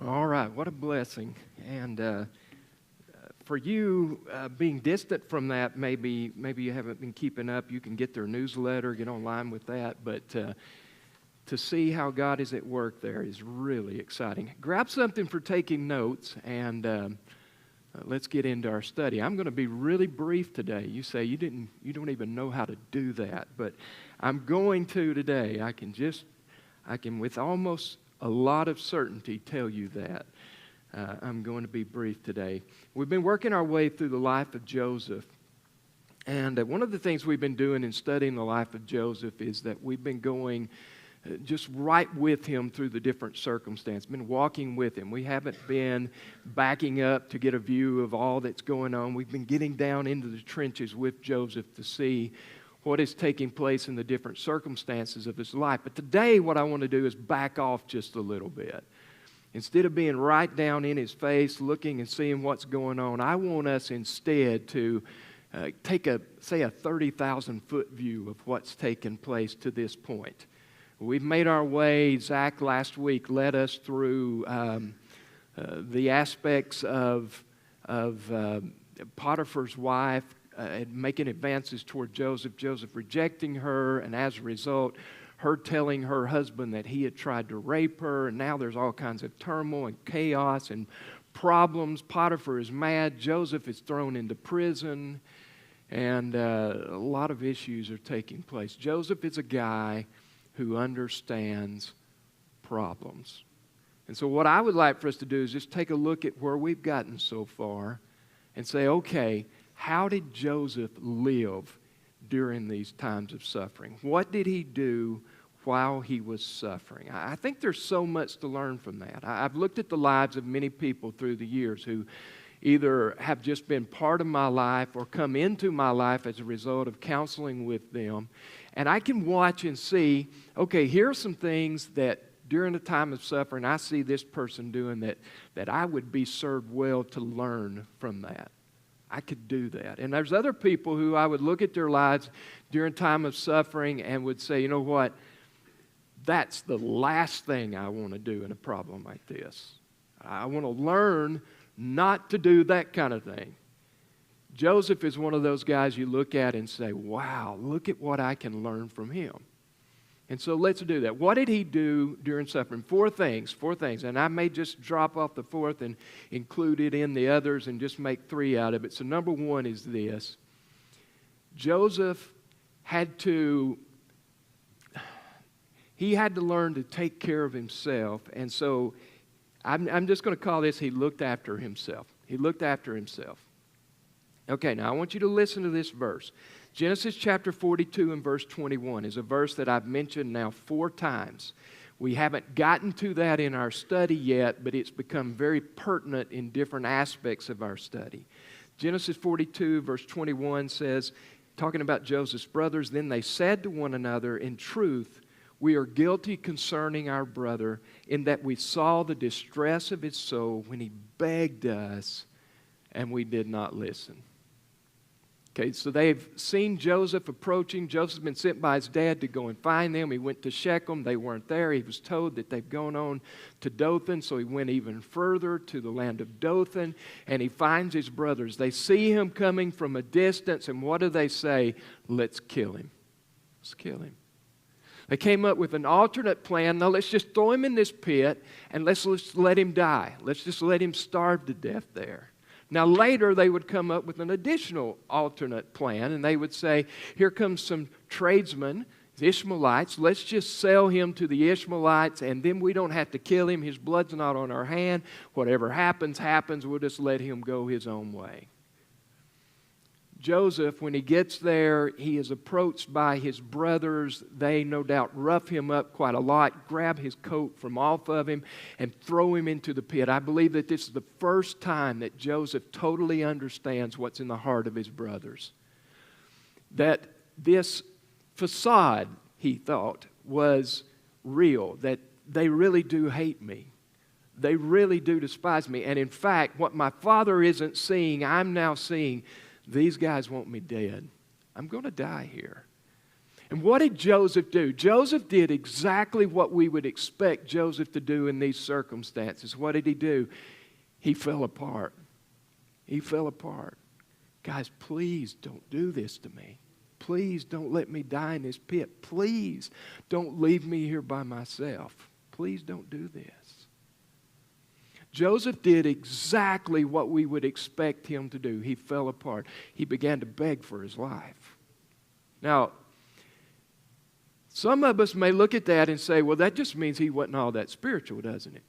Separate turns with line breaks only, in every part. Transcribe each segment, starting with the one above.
All right, what a blessing. And for you, being distant from that, maybe you haven't been keeping up. You can get their newsletter, get online with that. But to see how God is at work there is really exciting. Grab something for taking notes, and let's get into our study. I'm going to be really brief today. You say you don't even know how to do that, but I'm going to today. I can with almost a lot of certainty tell you that. I'm going to be brief today. We've been working our way through the life of Joseph. And one of the things we've been doing in studying the life of Joseph is that we've been going just right with him through the different circumstances, been walking with him. We haven't been backing up to get a view of all that's going on. We've been getting down into the trenches with Joseph to see what is taking place in the different circumstances of his life. But today what I want to do is back off just a little bit. Instead of being right down in his face, looking and seeing what's going on, I want us instead to take a 30,000-foot view of what's taken place to this point. We've made our way. Zach last week led us through the aspects of Potiphar's wife making advances toward Joseph rejecting her, and as a result, her telling her husband that he had tried to rape her, and now there's all kinds of turmoil and chaos and problems. Potiphar is mad. Joseph is thrown into prison, and a lot of issues are taking place. Joseph is a guy who understands problems. And so what I would like for us to do is just take a look at where we've gotten so far and say, okay, how did Joseph live during these times of suffering? What did he do while he was suffering? I think there's so much to learn from that. I've looked at the lives of many people through the years who either have just been part of my life or come into my life as a result of counseling with them. And I can watch and see, okay, here are some things that during a time of suffering I see this person doing that I would be served well to learn from that. I could do that. And there's other people who I would look at their lives during time of suffering and would say, you know what, that's the last thing I want to do in a problem like this. I want to learn not to do that kind of thing. Joseph is one of those guys you look at and say, wow, look at what I can learn from him. And so let's do that. What did he do during suffering? Four things. And I may just drop off the fourth and include it in the others and just make three out of it. So number one is this. Joseph had to learn to take care of himself. And so I'm just going to call this, he looked after himself. He looked after himself. Okay, now I want you to listen to this verse. Genesis chapter 42 and verse 21 is a verse that I've mentioned now 4 times. We haven't gotten to that in our study yet, but it's become very pertinent in different aspects of our study. Genesis 42 verse 21 says, talking about Joseph's brothers, then they said to one another, in truth, we are guilty concerning our brother in that we saw the distress of his soul when he begged us and we did not listen. Okay, so they've seen Joseph approaching. Joseph's been sent by his dad to go and find them. He went to Shechem. They weren't there. He was told that they've gone on to Dothan, so he went even further to the land of Dothan, and he finds his brothers. They see him coming from a distance, and what do they say? Let's kill him. Let's kill him. They came up with an alternate plan. Now let's just throw him in this pit, and let's let him die. Let's just let him starve to death there. Now later they would come up with an additional alternate plan, and they would say, here comes some tradesmen, the Ishmaelites, let's just sell him to the Ishmaelites, and then we don't have to kill him, his blood's not on our hand, whatever happens, we'll just let him go his own way. Joseph, when he gets there, he is approached by his brothers. They no doubt rough him up quite a lot, grab his coat from off of him, and throw him into the pit. I believe that this is the first time that Joseph totally understands what's in the heart of his brothers. That this facade, he thought, was real, that they really do hate me. They really do despise me. And in fact, what my father isn't seeing, I'm now seeing. These guys want me dead. I'm going to die here. And what did Joseph do? Joseph did exactly what we would expect Joseph to do in these circumstances. What did he do? He fell apart. He fell apart. Guys, please don't do this to me. Please don't let me die in this pit. Please don't leave me here by myself. Please don't do this. Joseph did exactly what we would expect him to do. He fell apart. He began to beg for his life. Now, some of us may look at that and say, well, that just means he wasn't all that spiritual, doesn't it?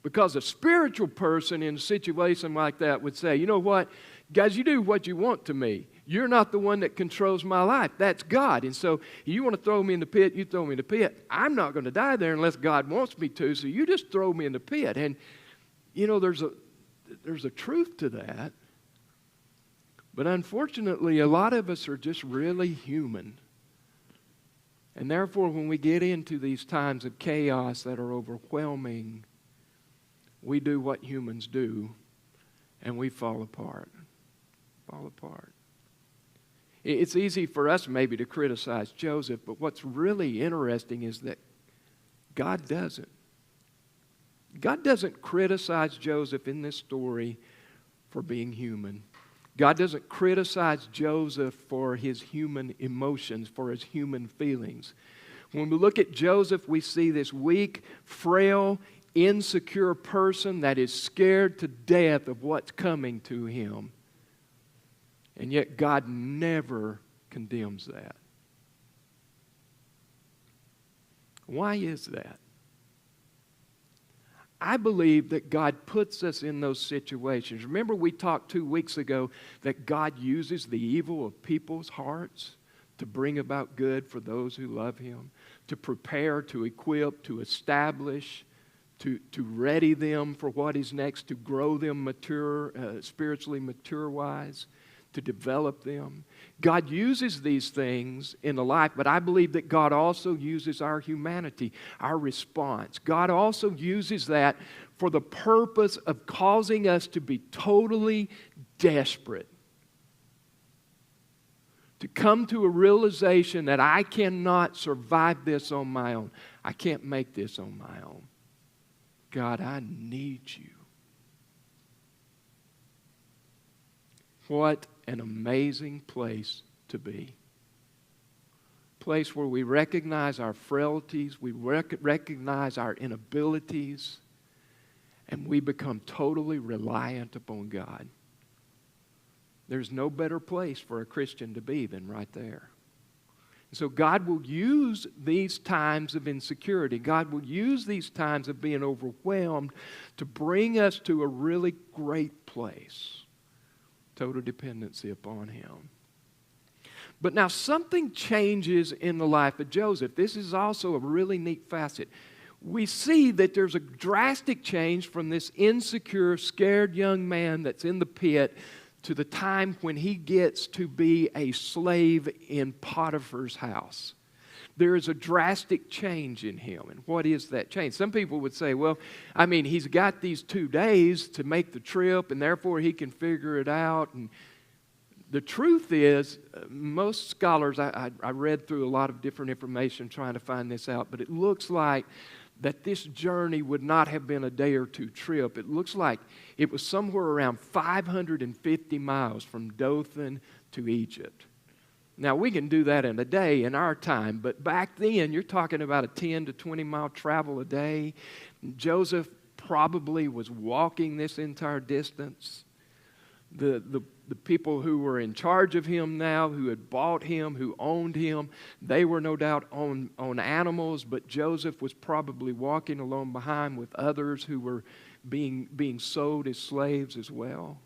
Because a spiritual person in a situation like that would say, you know what, guys, you do what you want to me. You're not the one that controls my life. That's God. And so you want to throw me in the pit, you throw me in the pit. I'm not going to die there unless God wants me to, so you just throw me in the pit. And, you know, there's a truth to that. But unfortunately, a lot of us are just really human. And therefore, when we get into these times of chaos that are overwhelming, we do what humans do, and we fall apart. Fall apart. It's easy for us maybe to criticize Joseph, but what's really interesting is that God doesn't. God doesn't criticize Joseph in this story for being human. God doesn't criticize Joseph for his human emotions, for his human feelings. When we look at Joseph, we see this weak, frail, insecure person that is scared to death of what's coming to him. And yet God never condemns that. Why is that? I believe that God puts us in those situations. Remember we talked 2 weeks ago that God uses the evil of people's hearts to bring about good for those who love Him, to prepare, to equip, to establish, to ready them for what is next, to grow them mature, spiritually mature-wise, to develop them. God uses these things in the life, but I believe that God also uses our humanity, our response. God also uses that for the purpose of causing us to be totally desperate, to come to a realization that I cannot survive this on my own. I can't make this on my own. God, I need you. What an amazing place to be. A place where we recognize our frailties, we recognize our inabilities, and we become totally reliant upon God. There's no better place for a Christian to be than right there. So God will use these times of insecurity, God will use these times of being overwhelmed to bring us to a really great place. Total dependency upon Him. But now something changes in the life of Joseph. This is also a really neat facet. We see that there's a drastic change from this insecure, scared young man that's in the pit to the time when he gets to be a slave in Potiphar's house. There is a drastic change in him. And what is that change? Some people would say, well, I mean, he's got these 2 days to make the trip, and therefore he can figure it out. And the truth is, most scholars, I read through a lot of different information trying to find this out, but it looks like that this journey would not have been a day or two trip. It looks like it was somewhere around 550 miles from Dothan to Egypt. Now, we can do that in a day in our time, but back then, you're talking about a 10 to 20 mile travel a day. Joseph probably was walking this entire distance. The people who were in charge of him now, who had bought him, who owned him, they were no doubt on animals, but Joseph was probably walking along behind with others who were being sold as slaves as well.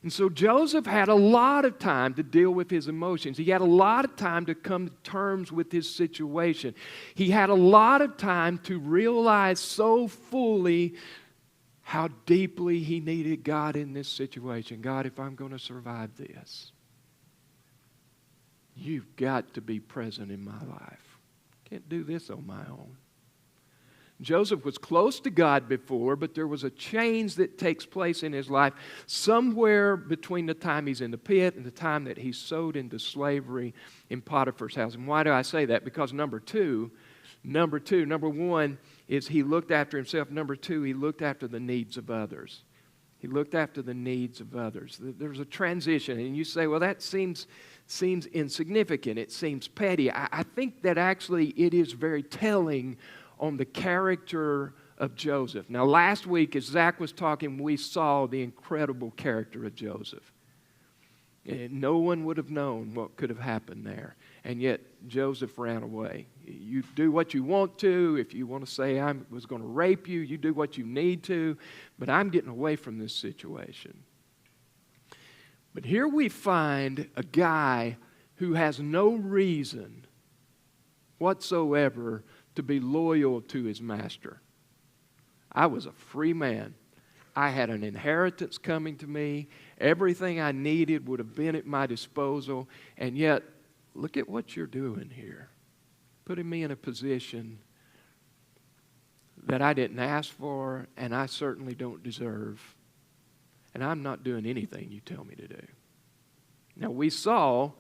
And so Joseph had a lot of time to deal with his emotions. He had a lot of time to come to terms with his situation. He had a lot of time to realize so fully how deeply he needed God in this situation. God, if I'm going to survive this, you've got to be present in my life. Can't do this on my own. Joseph was close to God before, but there was a change that takes place in his life somewhere between the time he's in the pit and the time that he's sold into slavery in Potiphar's house. And why do I say that? Because number one is he looked after himself. Number two, he looked after the needs of others. He looked after the needs of others. There's a transition, and you say, well, that seems insignificant. It seems petty. I think that actually it is very telling on the character of Joseph. Now, last week, as Zach was talking, we saw the incredible character of Joseph. And no one would have known what could have happened there. And yet, Joseph ran away. You do what you want to. If you want to say, I was going to rape you, you do what you need to. But I'm getting away from this situation. But here we find a guy who has no reason whatsoever to be loyal to his master. I was a free man. I had an inheritance coming to me. Everything I needed would have been at my disposal. And yet, look at what you're doing here. Putting me in a position that I didn't ask for and I certainly don't deserve. And I'm not doing anything you tell me to do. Now, we saw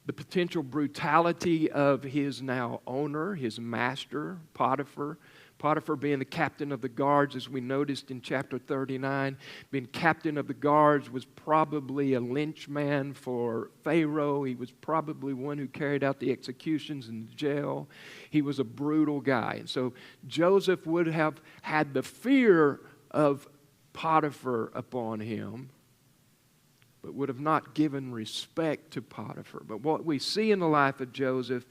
the potential brutality of his now owner, his master, Potiphar. Potiphar being the captain of the guards, as we noticed in chapter 39. Being captain of the guards was probably a lynchman for Pharaoh. He was probably one who carried out the executions in the jail. He was a brutal guy. And so Joseph would have had the fear of Potiphar upon him, but would have not given respect to Potiphar. But what we see in the life of Joseph,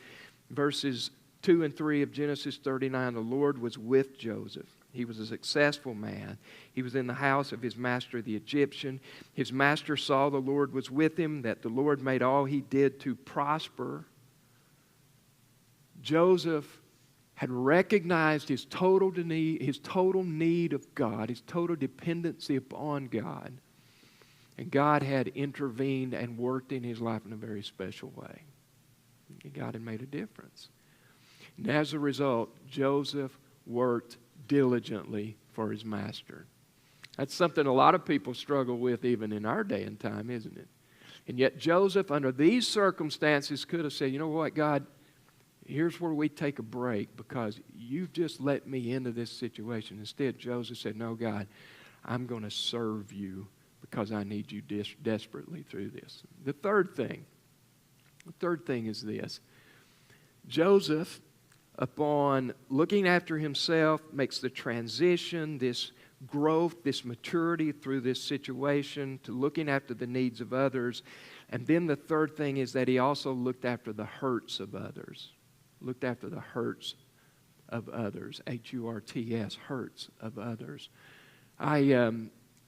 verses 2 and 3 of Genesis 39, the Lord was with Joseph. He was a successful man. He was in the house of his master, the Egyptian. His master saw the Lord was with him, that the Lord made all he did to prosper. Joseph had recognized his total need of God, his total dependency upon God. And God had intervened and worked in his life in a very special way. And God had made a difference. And as a result, Joseph worked diligently for his master. That's something a lot of people struggle with even in our day and time, isn't it? And yet Joseph, under these circumstances, could have said, you know what, God, here's where we take a break because you've just let me into this situation. Instead, Joseph said, no, God, I'm going to serve you because I need you desperately through this. The third thing is this. Joseph, upon looking after himself, makes the transition, this growth, this maturity through this situation to looking after the needs of others. And then the third thing is that he also looked after the hurts of others. Looked after the hurts of others. H-U-R-T-S, hurts of others.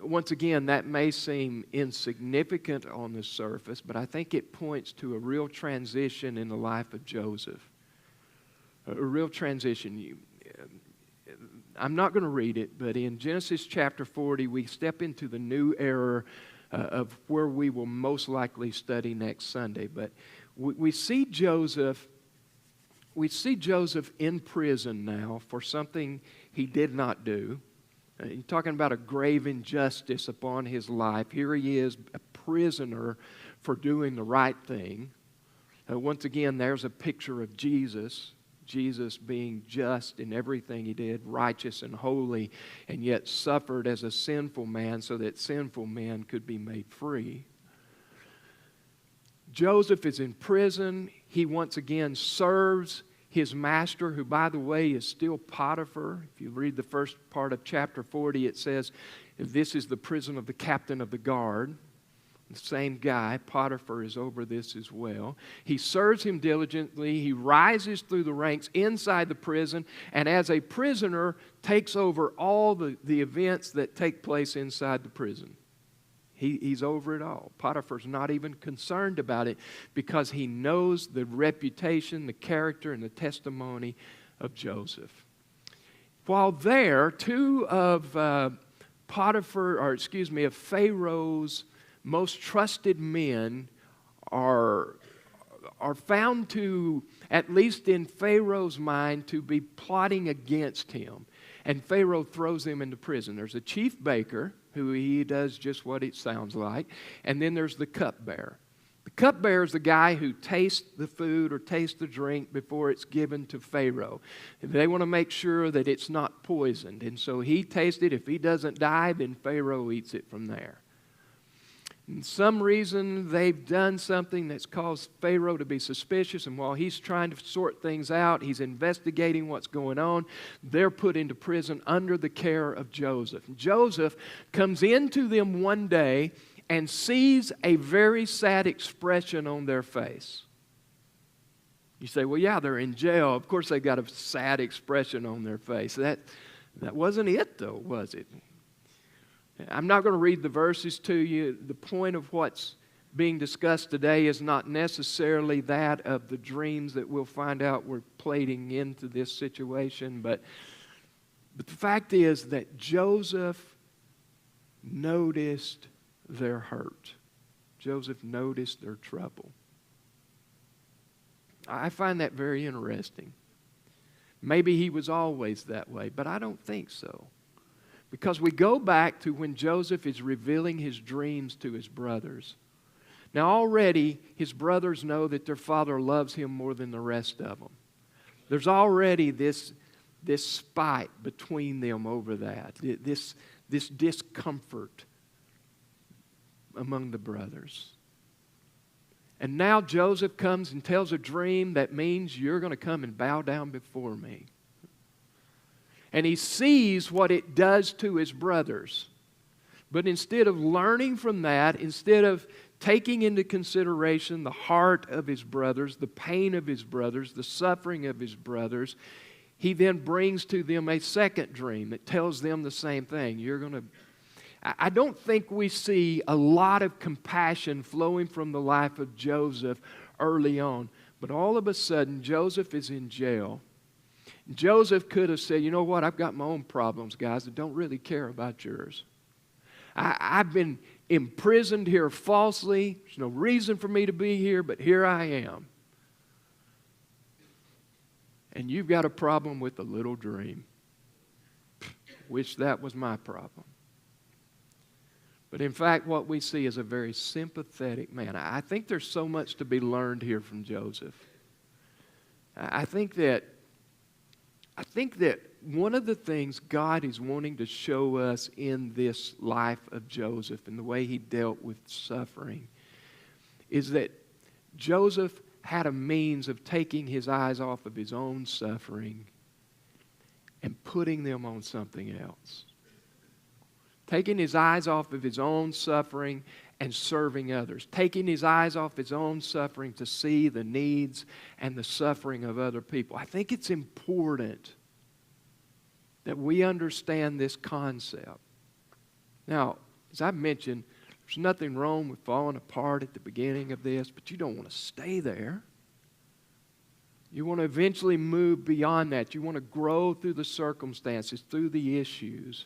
Once again, that may seem insignificant on the surface, but I think it points to a real transition in the life of Joseph. A real transition. I'm not going to read it, but in Genesis chapter 40, we step into the new era of where we will most likely study next Sunday. But we see Joseph in prison now for something he did not do. You're talking about a grave injustice upon his life. Here he is, a prisoner for doing the right thing. Once again, there's a picture of Jesus. Jesus being just in everything he did, righteous and holy, and yet suffered as a sinful man so that sinful men could be made free. Joseph is in prison. He once again serves his master, who, by the way, is still Potiphar. If you read the first part of chapter 40, it says, this is the prison of the captain of the guard. The same guy, Potiphar, is over this as well. He serves him diligently. He rises through the ranks inside the prison, and as a prisoner, takes over all the events that take place inside the prison. He's over it all. Potiphar's not even concerned about it because he knows the reputation, the character, and the testimony of Joseph. While there, two of Pharaoh's most trusted men are found to, at least in Pharaoh's mind, to be plotting against him. and Pharaoh throws them into prison. There's a chief baker, who he does just what it sounds like, and then there's the cupbearer. The cupbearer is the guy who tastes the food or tastes the drink before it's given to Pharaoh. They want to make sure that it's not poisoned, and so he tastes it. If he doesn't die, then Pharaoh eats it from there. For some reason, they've done something that's caused Pharaoh to be suspicious, and while he's trying to sort things out, he's investigating what's going on. They're put into prison under the care of Joseph. Joseph comes into them one day and sees a very sad expression on their face. You say, well, yeah, they're in jail. Of course they've got a sad expression on their face. That wasn't it, though, was it? I'm not going to read the verses to you. The point of what's being discussed today is not necessarily that of the dreams that we'll find out were plating into this situation, but the fact is that Joseph noticed their hurt. Joseph noticed their trouble. I find that very interesting. Maybe he was always that way, but I don't think so. Because we go back to when Joseph is revealing his dreams to his brothers. Now already his brothers know that their father loves him more than the rest of them. There's already this spite between them over that, this discomfort among the brothers. And now Joseph comes and tells a dream that means you're going to come and bow down before me. And he sees what it does to his brothers. But instead of learning from that, instead of taking into consideration the heart of his brothers, the pain of his brothers, the suffering of his brothers, he then brings to them a second dream that tells them the same thing. I don't think we see a lot of compassion flowing from the life of Joseph early on. But all of a sudden, Joseph is in jail. Joseph could have said, you know what, I've got my own problems, guys. I don't really care about yours. I've been imprisoned here falsely. There's no reason for me to be here, but here I am. And you've got a problem with a little dream. Wish that was my problem. But in fact, what we see is a very sympathetic man. I think there's so much to be learned here from Joseph. I think that one of the things God is wanting to show us in this life of Joseph and the way he dealt with suffering is that Joseph had a means of taking his eyes off of his own suffering and putting them on something else. Taking his eyes off of his own suffering and serving others. Taking his eyes off his own suffering to see the needs and the suffering of other people. I think it's important that we understand this concept. Now, as I mentioned, there's nothing wrong with falling apart at the beginning of this, but you don't want to stay there. You want to eventually move beyond that. You want to grow through the circumstances, through the issues,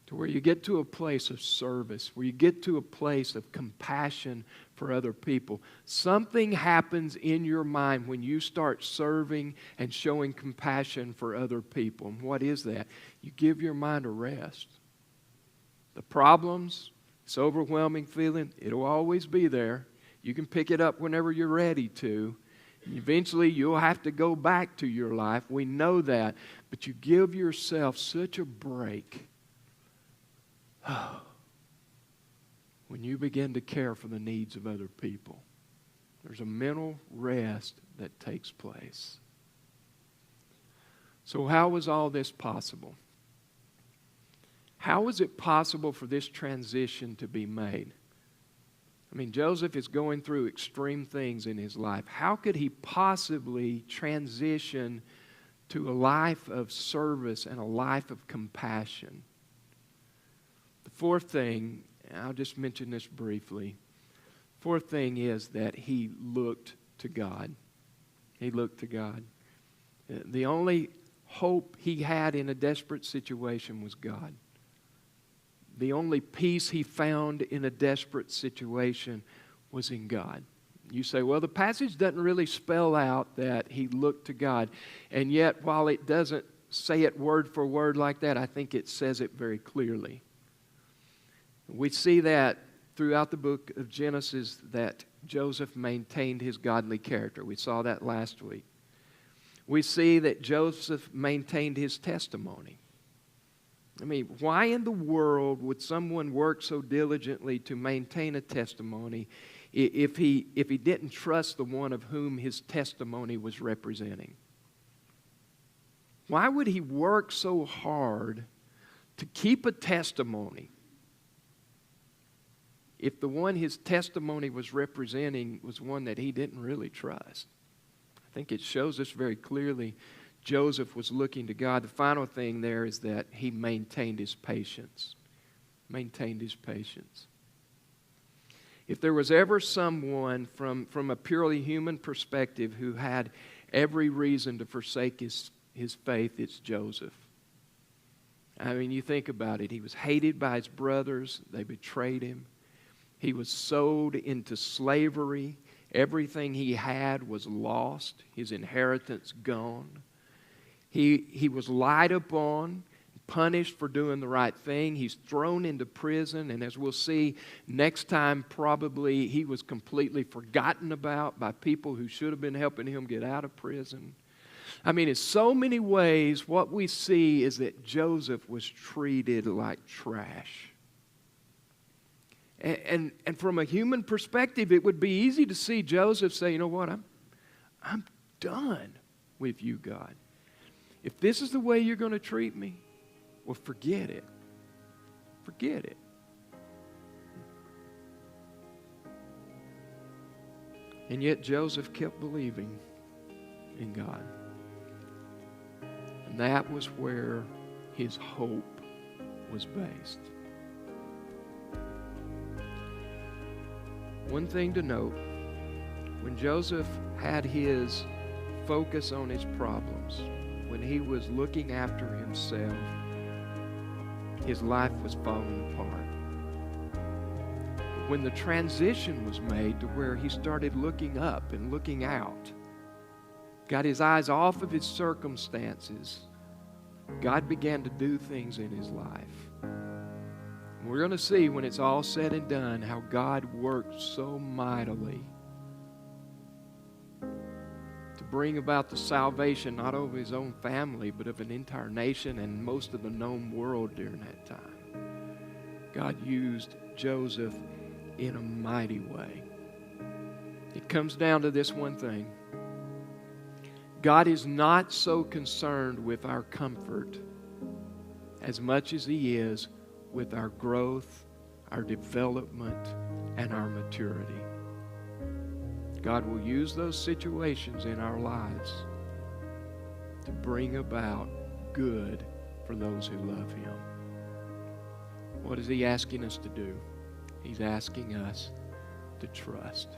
to where you get to a place of service, where you get to a place of compassion for other people. Something happens in your mind when you start serving and showing compassion for other people. And what is that? You give your mind a rest. The problems, this overwhelming feeling, it'll always be there. You can pick it up whenever you're ready to. And eventually you'll have to go back to your life. We know that. But you give yourself such a break when you begin to care for the needs of other people. There's a mental rest that takes place. So how was all this possible? How was it possible for this transition to be made? I mean, Joseph is going through extreme things in his life. How could he possibly transition to a life of service and a life of compassion? The fourth thing, and I'll just mention this briefly. Fourth thing is that he looked to God. He looked to God. The only hope he had in a desperate situation was God. The only peace he found in a desperate situation was in God. You say, well, the passage doesn't really spell out that he looked to God. And yet, while it doesn't say it word for word like that. I think it says it very clearly. We see that throughout the book of Genesis that Joseph maintained his godly character. We saw that last week. We see that Joseph maintained his testimony. I mean, why in the world would someone work so diligently to maintain a testimony if he didn't trust the one of whom his testimony was representing? Why would he work so hard to keep a testimony if the one his testimony was representing was one that he didn't really trust? I think it shows us very clearly Joseph was looking to God. The final thing there is that he maintained his patience. Maintained his patience. If there was ever someone from a purely human perspective who had every reason to forsake his faith, it's Joseph. I mean, you think about it. He was hated by his brothers. They betrayed him. He was sold into slavery. Everything he had was lost. His inheritance gone. He was lied upon, punished for doing the right thing. He's thrown into prison, and as we'll see next time, probably he was completely forgotten about by people who should have been helping him get out of prison. I mean, in so many ways, what we see is that Joseph was treated like trash. And from a human perspective, it would be easy to see Joseph say, you know what, I'm done with you, God. If this is the way you're going to treat me, well, forget it. Forget it. And yet Joseph kept believing in God. And that was where his hope was based. One thing to note, when Joseph had his focus on his problems, when he was looking after himself, his life was falling apart. But when the transition was made to where he started looking up and looking out, got his eyes off of his circumstances, God began to do things in his life. And we're going to see when it's all said and done how God worked so mightily to bring about the salvation not only of his own family but of an entire nation and most of the known world during that time. God used Joseph in a mighty way. It comes down to this one thing. God is not so concerned with our comfort as much as He is with our growth, our development, and our maturity. God will use those situations in our lives to bring about good for those who love Him. What is He asking us to do? He's asking us to trust.